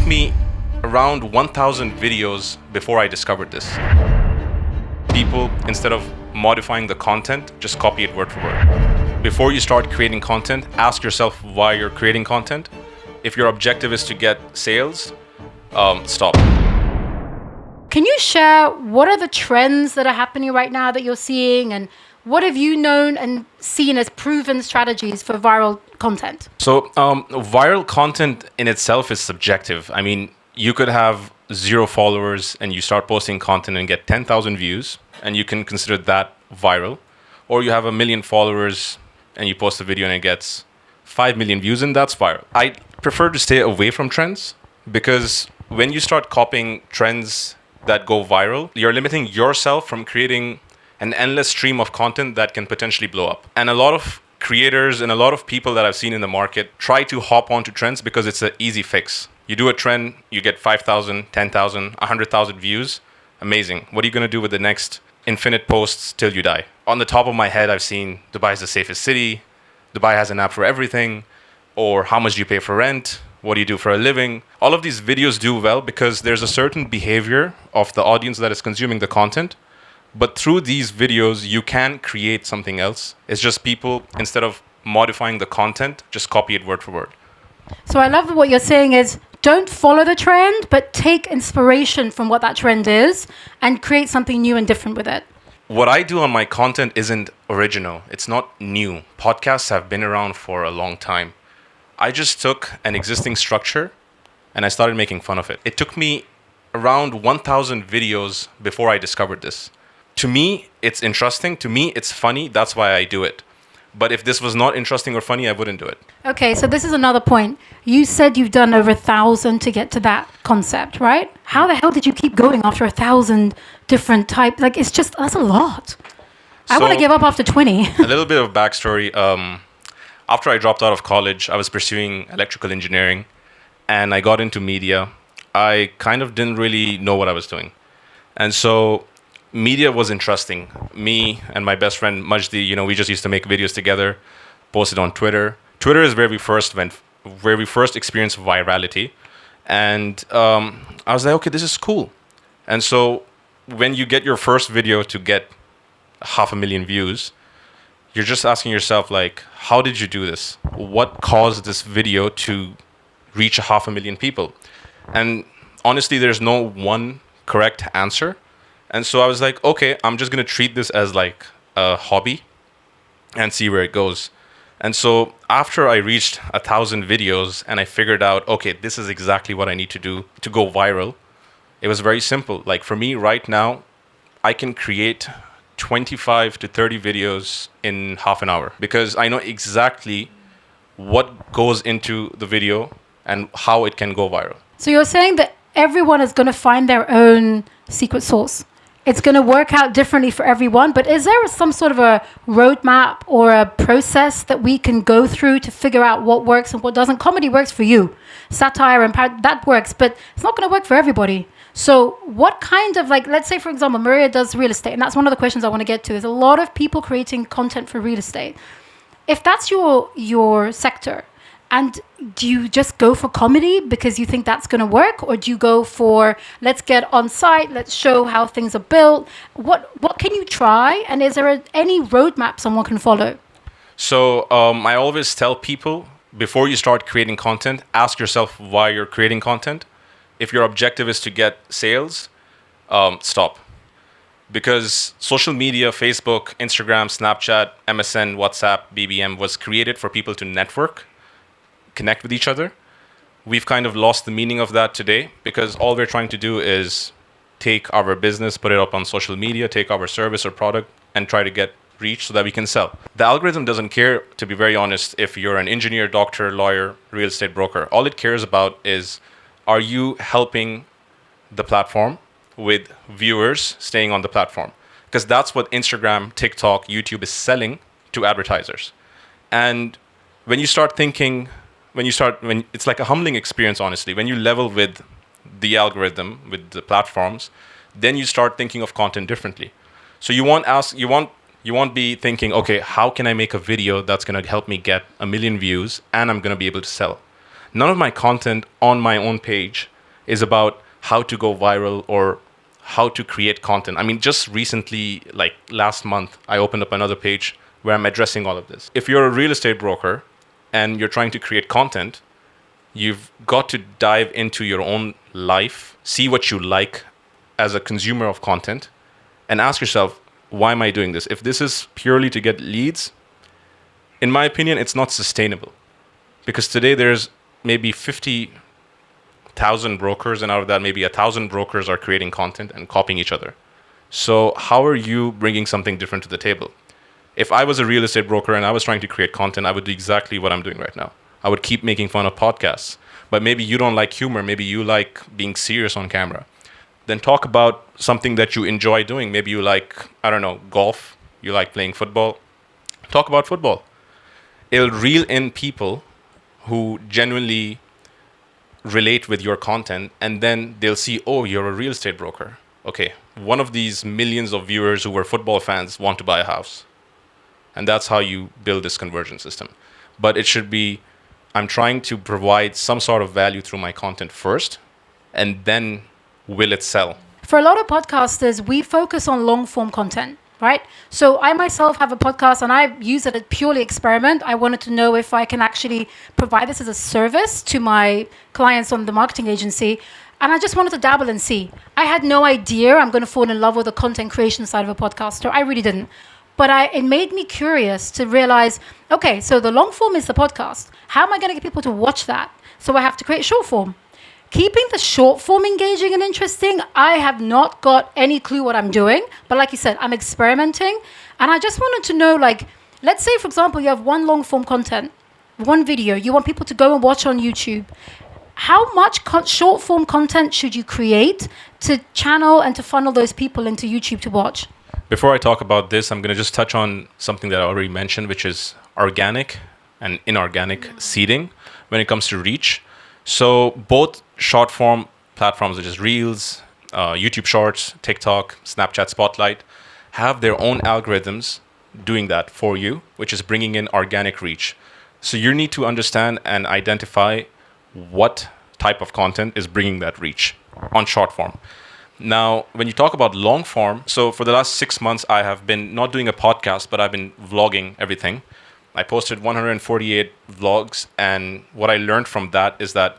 me around 1,000 videos before I discovered this. People, instead of modifying the content, just copy it word for word. Before you start creating content, ask yourself why you're creating content. If your objective is to get sales, stop. Can you share what are the trends that are happening right now that you're seeing, and what have you known and seen as proven strategies for viral content? So viral content in itself is subjective. I mean, you could have 0 followers and you start posting content and get 10,000 views, and you can consider that viral. Or you have 1 million followers and you post a video and it gets 5 million views, and that's viral. I prefer to stay away from trends, because when you start copying trends that go viral, you're limiting yourself from creating an endless stream of content that can potentially blow up. And a lot of creators and a lot of people that I've seen in the market try to hop onto trends because it's an easy fix. You do a trend, you get 5,000, 10,000, 100,000 views. Amazing. What are you going to do with the next infinite posts till you die? On the top of my head, I've seen Dubai is the safest city. Dubai has an app for everything. Or how much do you pay for rent? What do you do for a living? All of these videos do well because there's a certain behavior of the audience that is consuming the content. But through these videos, you can create something else. It's just people, instead of modifying the content, just copy it word for word. So I love that what you're saying is don't follow the trend, but take inspiration from what that trend is and create something new and different with it. What I do on my content isn't original. It's not new. Podcasts have been around for a long time. I just took an existing structure and I started making fun of it. It took me around 1,000 videos before I discovered this. To me, it's interesting. To me, it's funny. That's why I do it. But if this was not interesting or funny, I wouldn't do it. Okay, so this is another point. You said you've done over 1,000 to get to that concept, right? How the hell did you keep going after 1,000 different types? Like, that's a lot. I want to give up after 20. A little bit of backstory. After I dropped out of college, I was pursuing electrical engineering and I got into media. I kind of didn't really know what I was doing. And so media was interesting. Me and my best friend Majdi, we just used to make videos together, posted on Twitter. Twitter is where we first experienced virality. And I was like, okay, this is cool. And so when you get your first video to get 500,000 views, you're just asking yourself, like, how did you do this? What caused this video to reach 500,000 people? And honestly, there's no one correct answer. And so I was like, okay, I'm just going to treat this as like a hobby and see where it goes. And so after I reached 1,000 videos and I figured out, okay, this is exactly what I need to do to go viral, it was very simple. Like for me right now, I can create 25 to 30 videos in half an hour because I know exactly what goes into the video and how it can go viral. So you're saying that everyone is going to find their own secret sauce. It's going to work out differently for everyone, but is there some sort of a roadmap or a process that we can go through to figure out what works and what doesn't? Comedy works for you. Satire and that works, but it's not going to work for everybody. So what kind of, like, let's say, for example, Maria does real estate, and that's one of the questions I want to get to. There's a lot of people creating content for real estate. If that's your sector, and do you just go for comedy because you think that's going to work? Or do you go for, let's get on site, let's show how things are built? What can you try? And is there any roadmap someone can follow? So I always tell people, before you start creating content, ask yourself why you're creating content. If your objective is to get sales, stop. Because social media, Facebook, Instagram, Snapchat, MSN, WhatsApp, BBM was created for people to network, connect with each other. We've kind of lost the meaning of that today because all we're trying to do is take our business, put it up on social media, take our service or product and try to get reach so that we can sell. The algorithm doesn't care, to be very honest, if you're an engineer, doctor, lawyer, real estate broker. All it cares about is, are you helping the platform with viewers staying on the platform? Because that's what Instagram, TikTok, YouTube is selling to advertisers. And when you start thinking, it's like a humbling experience, honestly. When you level with the algorithm, with the platforms, then you start thinking of content differently. So you won't be thinking, okay, how can I make a video that's going to help me get 1 million views and I'm going to be able to sell? None of my content on my own page is about how to go viral or how to create content. I mean, just recently, like last month, I opened up another page where I'm addressing all of this. If you're a real estate broker and you're trying to create content, you've got to dive into your own life, see what you like as a consumer of content, and ask yourself, why am I doing this? If this is purely to get leads, in my opinion, it's not sustainable. Because today there's maybe 50,000 brokers, and out of that, maybe 1,000 brokers are creating content and copying each other. So how are you bringing something different to the table? If I was a real estate broker and I was trying to create content, I would do exactly what I'm doing right now. I would keep making fun of podcasts. But maybe you don't like humor. Maybe you like being serious on camera. Then talk about something that you enjoy doing. Maybe you like, I don't know, golf. You like playing football. Talk about football. It'll reel in people who genuinely relate with your content, and then they'll see, oh, you're a real estate broker. Okay, one of these millions of viewers who were football fans want to buy a house. And that's how you build this conversion system. But it should be, I'm trying to provide some sort of value through my content first, and then will it sell? For a lot of podcasters, we focus on long form content, right? So I myself have a podcast and I use it as purely experiment. I wanted to know if I can actually provide this as a service to my clients on the marketing agency. And I just wanted to dabble and see. I had no idea I'm going to fall in love with the content creation side of a podcaster. I really didn't. But it made me curious to realize, okay, so the long form is the podcast. How am I going to get people to watch that? So I have to create short form. Keeping the short form engaging and interesting, I have not got any clue what I'm doing. But like you said, I'm experimenting. And I just wanted to know, like, let's say, for example, you have one long form content, one video. You want people to go and watch on YouTube. How much short form content should you create to channel and to funnel those people into YouTube to watch? Before I talk about this, I'm going to just touch on something that I already mentioned, which is organic and inorganic seeding when it comes to reach. So both short form platforms such as Reels, YouTube Shorts, TikTok, Snapchat Spotlight have their own algorithms doing that for you, which is bringing in organic reach. So you need to understand and identify what type of content is bringing that reach on short form. Now, when you talk about long form, so for the last 6 months, I have been not doing a podcast, but I've been vlogging everything. I posted 148 vlogs, and what I learned from that is that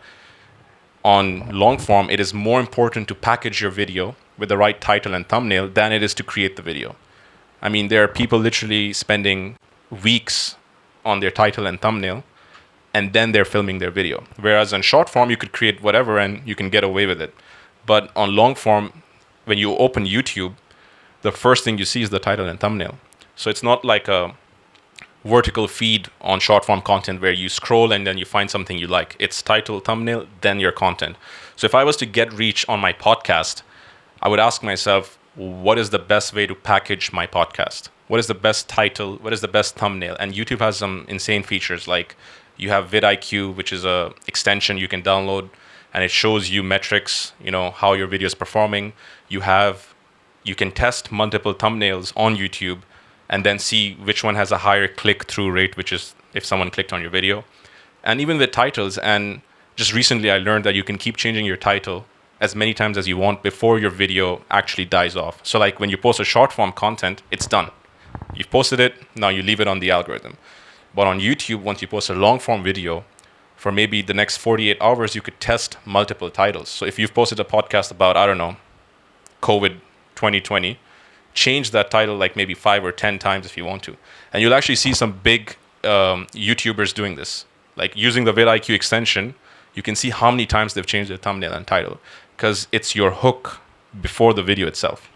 on long form, it is more important to package your video with the right title and thumbnail than it is to create the video. I mean, there are people literally spending weeks on their title and thumbnail, and then they're filming their video. Whereas on short form, you could create whatever and you can get away with it. But on long form, when you open YouTube, the first thing you see is the title and thumbnail. So it's not like a vertical feed on short form content where you scroll and then you find something you like. It's title, thumbnail, then your content. So if I was to get reach on my podcast, I would ask myself, what is the best way to package my podcast? What is the best title? What is the best thumbnail? And YouTube has some insane features, like you have vidIQ, which is a extension you can download, and it shows you metrics, how your video is performing. You can test multiple thumbnails on YouTube and then see which one has a higher click-through rate, which is if someone clicked on your video. And even with titles, and just recently I learned that you can keep changing your title as many times as you want before your video actually dies off. So like when you post a short form content, it's done. You've posted it, now you leave it on the algorithm. But on YouTube, once you post a long form video, for maybe the next 48 hours, you could test multiple titles. So if you've posted a podcast about, I don't know, COVID 2020, change that title like maybe 5 or 10 times if you want to. And you'll actually see some big YouTubers doing this. Like using the vidIQ extension, you can see how many times they've changed their thumbnail and title because it's your hook before the video itself.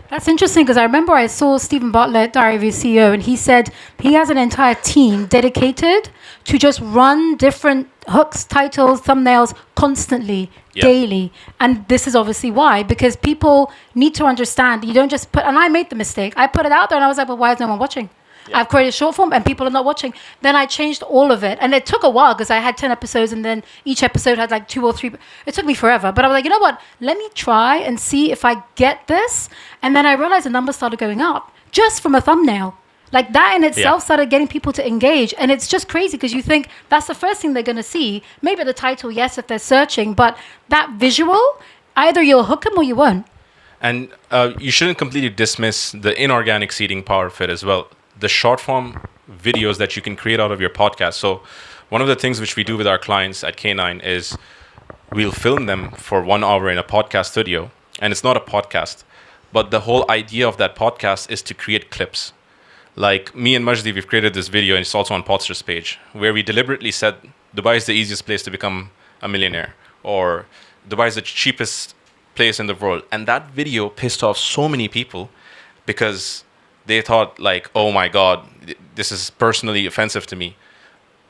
That's interesting because I remember I saw Stephen Bartlett, Diary of a CEO, and he said he has an entire team dedicated to just run different hooks, titles, thumbnails constantly, daily. And this is obviously why, because people need to understand you don't just put, and I made the mistake. I put it out there and I was like, well, why is no one watching? Yeah. I've created short form and people are not watching. Then I changed all of it. And it took a while because I had 10 episodes and then each episode had like 2 or 3. It took me forever. But I was like, you know what? Let me try and see if I get this. And then I realized the numbers started going up just from a thumbnail. Like that in itself Yeah. started getting people to engage. And it's just crazy because you think that's the first thing they're going to see. Maybe the title, yes, if they're searching, but that visual, either you'll hook them or you won't. And you shouldn't completely dismiss the inorganic seeding power of it as well. The short form videos that you can create out of your podcast. So, one of the things which we do with our clients at K9 is we'll film them for 1 hour in a podcast studio. And it's not a podcast, but the whole idea of that podcast is to create clips. Like me and Majdi, we've created this video, and it's also on Podster's page, where we deliberately said Dubai is the easiest place to become a millionaire, or Dubai is the cheapest place in the world. And that video pissed off so many people because they thought like, oh my God, this is personally offensive to me.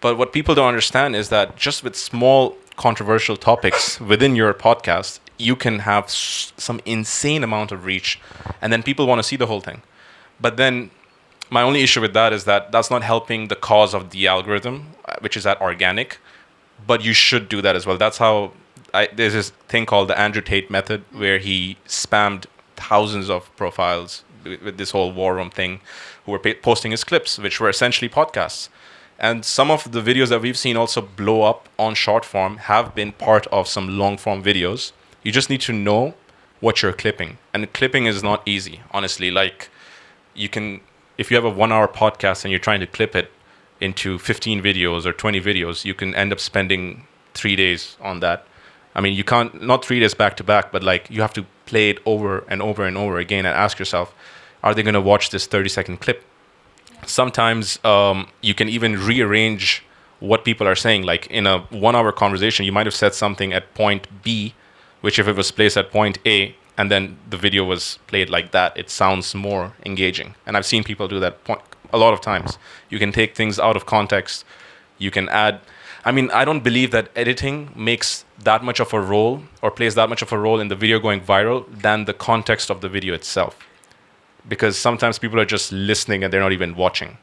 But what people don't understand is that just with small controversial topics within your podcast, you can have some insane amount of reach, and then people want to see the whole thing. But then my only issue with that is that that's not helping the cause of the algorithm, which is that organic. But you should do that as well. That's how there's this thing called the Andrew Tate method, where he spammed thousands of profiles with this whole war room thing, who were posting his clips, which were essentially podcasts. And some of the videos that we've seen also blow up on short form have been part of some long form videos. You just need to know what you're clipping. And clipping is not easy, honestly. Like, you can, if you have a 1 hour podcast and you're trying to clip it into 15 videos or 20 videos, you can end up spending 3 days on that. I mean, you can't, not 3 days back to back, but like you have to play it over and over and over again and ask yourself, are they going to watch this 30-second clip? Sometimes you can even rearrange what people are saying. Like in a 1 hour conversation, you might have said something at point B, which if it was placed at point A, and then the video was played like that, it sounds more engaging. And I've seen people do that a lot of times. You can take things out of context. You can add. I mean, I don't believe that editing makes that much of a role or plays that much of a role in the video going viral than the context of the video itself. Because sometimes people are just listening and they're not even watching.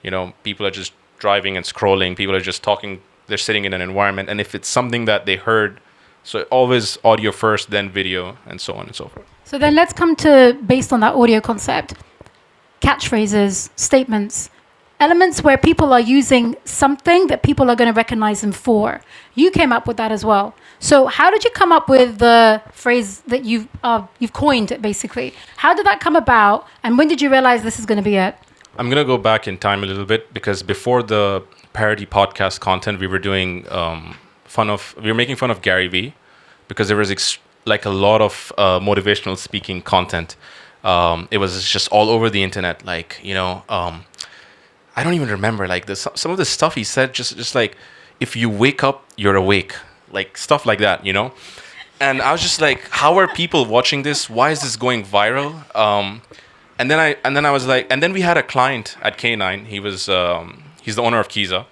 You know, people are just driving and scrolling. People are just talking. They're sitting in an environment. And if it's something that they heard, so always audio first, then video, and so on and so forth. So then let's come to, based on that audio concept, catchphrases, statements, elements where people are using something that people are going to recognize them for. You came up with that as well. So how did you come up with the phrase that you've coined it, basically? How did that come about, and when did you realize this is going to be it? I'm going to go back in time a little bit, because before the parody podcast content, we were doing we were making fun of Gary Vee, because there was like a lot of motivational speaking content. It was just all over the internet, like, you know, I don't even remember like some of the stuff he said, just like, if you wake up, you're awake, like stuff like that, you know. And I was just like, how are people watching this? Why is this going viral? And then I was like, and then we had a client at K9. He was he's the owner of Kiza,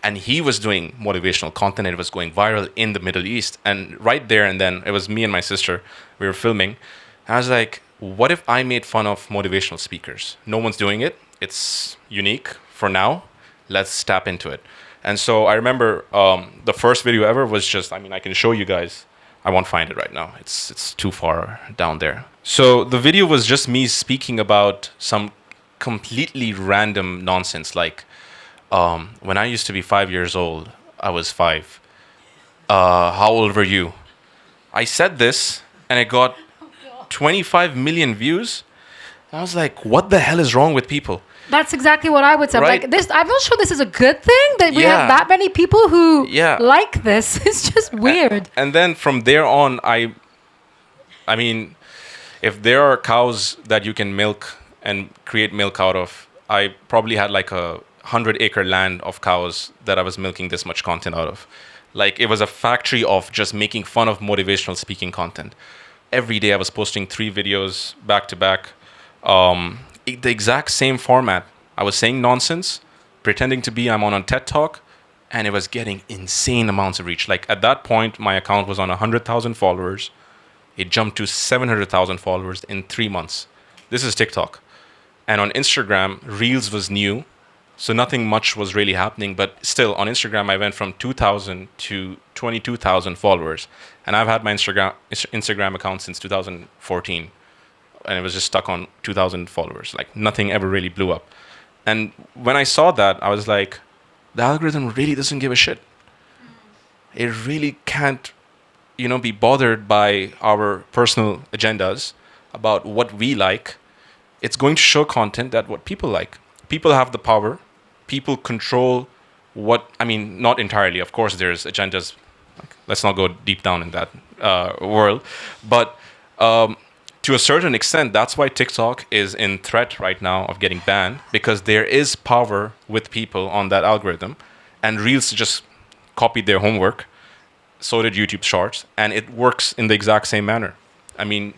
and he was doing motivational content, and it was going viral in the Middle East. And right there and then, it was me and my sister. We were filming. And I was like, what if I made fun of motivational speakers? No one's doing it. It's unique for now. Let's tap into it. And so I remember the first video ever was just, I mean, I can show you guys. I won't find it right now. It's too far down there. So the video was just me speaking about some completely random nonsense. Like, when I used to be 5 years old, I was 5. How old were you? I said this, and it got 25 million views. I was like, what the hell is wrong with people? That's exactly what I would say. Right? Like this, I'm not sure this is a good thing that we Yeah. have that many people who Yeah. like this. It's just weird. And then from there on, I mean, if there are cows that you can milk and create milk out of, I probably had like a 100-acre land of cows that I was milking this much content out of. Like, it was a factory of just making fun of motivational speaking content. Every day I was posting 3 videos back to back. The exact same format. I was saying nonsense, pretending to be I'm on a TED Talk, and it was getting insane amounts of reach. Like, at that point, my account was on 100,000 followers. It jumped to 700,000 followers in 3 months. This is TikTok. And on Instagram, Reels was new, so nothing much was really happening. But still, on Instagram, I went from 2,000 to 22,000 followers. And I've had my Instagram account since 2014. And it was just stuck on 2,000 followers. Like, nothing ever really blew up. And when I saw that, I was like, the algorithm really doesn't give a shit. It really can't, be bothered by our personal agendas about what we like. It's going to show content that what people like. People have the power. People control not entirely. Of course, there's agendas. Let's not go deep down in that world. But to a certain extent, that's why TikTok is in threat right now of getting banned, because there is power with people on that algorithm. And Reels just copied their homework. So did YouTube Shorts. And it works in the exact same manner. I mean,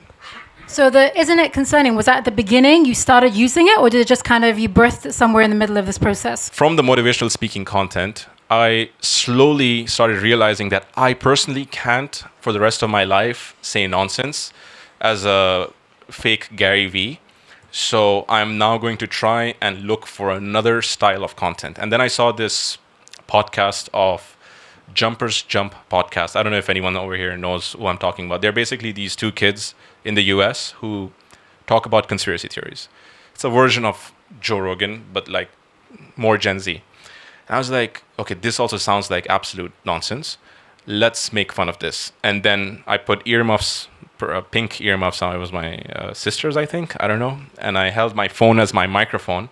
So isn't it concerning? Was that at the beginning you started using it, or did it just kind of you birthed it somewhere in the middle of this process? from the motivational speaking content, I slowly started realizing that I personally can't, for the rest of my life, say nonsense as a fake Gary Vee. So I'm now going to try and look for another style of content. And then I saw this podcast of Jumpers Jump podcast. I don't know if anyone over here knows who I'm talking about. They're basically these two kids in the US who talk about conspiracy theories. It's a version of Joe Rogan, but like more Gen Z. And I was like, okay, this also sounds like absolute nonsense. Let's make fun of this. And then I put earmuffs, pink earmuffs on. It was my sister's, I think. I don't know. And I held my phone as my microphone.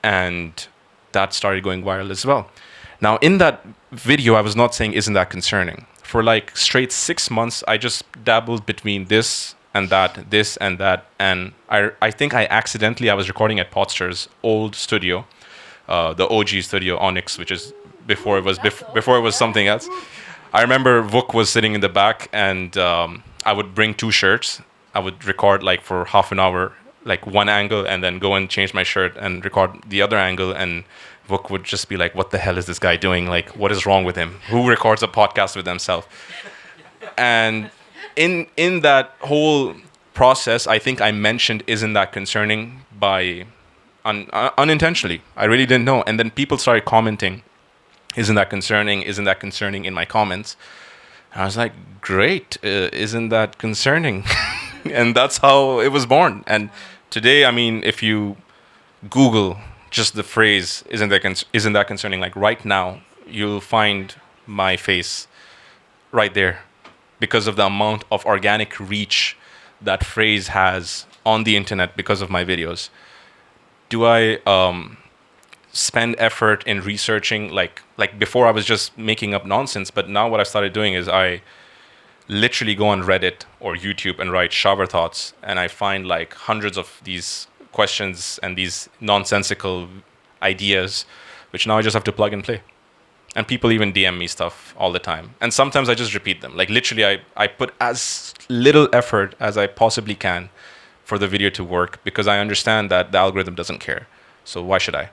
And that started going viral as well. Now, in that video, I was not saying, isn't that concerning? For like straight 6 months, I just dabbled between this and that, this and that. And I think I was recording at Podster's old studio, the OG studio, Onyx, which is before it was something else. I remember Vuk was sitting in the back, and I would bring two shirts. I would record like for half an hour, like one angle, and then go and change my shirt and record the other angle. And Vuk would just be like, what the hell is this guy doing? Like, what is wrong with him? Who records a podcast with himself? And in that whole process, I think I mentioned, isn't that concerning, by unintentionally. I really didn't know. And then people started commenting, isn't that concerning? Isn't that concerning, in my comments? And I was like, great, isn't that concerning? And that's how it was born. And today, I mean, if you Google just the phrase, isn't that concerning? Like right now, you'll find my face right there, because of the amount of organic reach that phrase has on the internet because of my videos. Do I spend effort in researching? Like before, I was just making up nonsense, but now what I started doing is I literally go on Reddit or YouTube and write shower thoughts, and I find like hundreds of these questions and these nonsensical ideas, which now I just have to plug and play. And people even DM me stuff all the time. And sometimes I just repeat them. Like literally, I put as little effort as I possibly can for the video to work, because I understand that the algorithm doesn't care. So why should I?